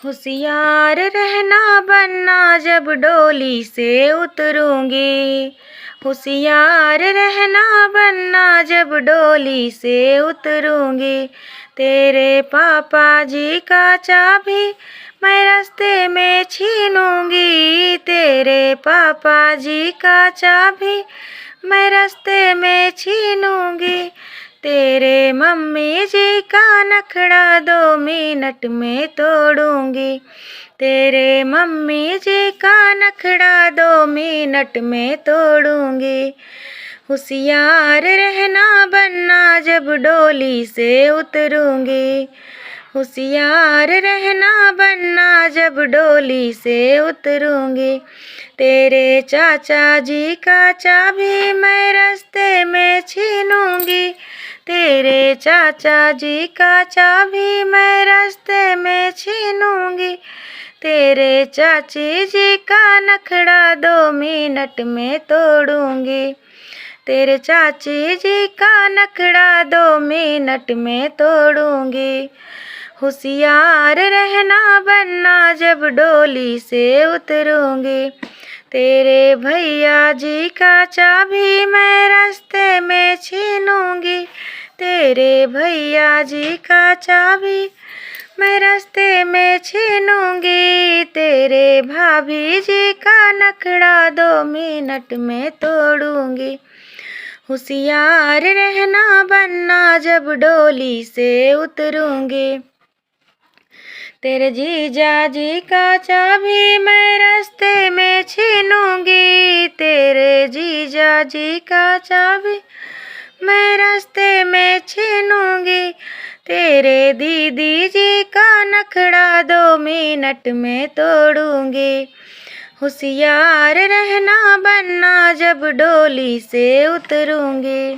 होशियार रहना बनना जब डोली से उतरूंगी। होशियार रहना बनना जब डोली से उतरूंगी। तेरे पापा जी का चाबी मैं रास्ते में छीनूंगी। तेरे पापा जी का चाबी मैं रास्ते में छीनूंगी। तेरे मम्मी जी का नखड़ा 2 मिनट में तोड़ूंगी। तेरे मम्मी जी का नखड़ा 2 मिनट में तोड़ूंगी। होशियार रहना बनना जब डोली से उतरूंगी। होशियार रहना बनना जब डोली से उतरूंगी। तेरे चाचा जी का चाबी मैं रास्ते में छीनूंगी। तेरे चाचा जी का चाबी मैं रास्ते में छीनूंगी। तेरे चाची जी का नखड़ा 2 मिनट में तोड़ूंगी। तेरे चाची जी का नखड़ा 2 मिनट में तोड़ूंगी। होशियार रहना बनना जब डोली से उतरूंगी। तेरे भैया जी का चाबी मैं रास्ते में छीनूंगी। तेरे भैया जी का चाबी मैं रास्ते में छीनूंगी। तेरे भाभी जी का नखड़ा 2 मिनट में तोड़ूंगी। होशियार रहना बनना जब डोली से उतरूंगी। तेरे जीजा जी का चाबी मैं रास्ते में छीनूंगी। तेरे जीजा जी का चाबी मैं रास्ते में छीनूंगी। तेरे दीदी जी का नखड़ा 2 मिनट में तोड़ूंगी। होशियार रहना बनना जब डोली से उतरूंगी।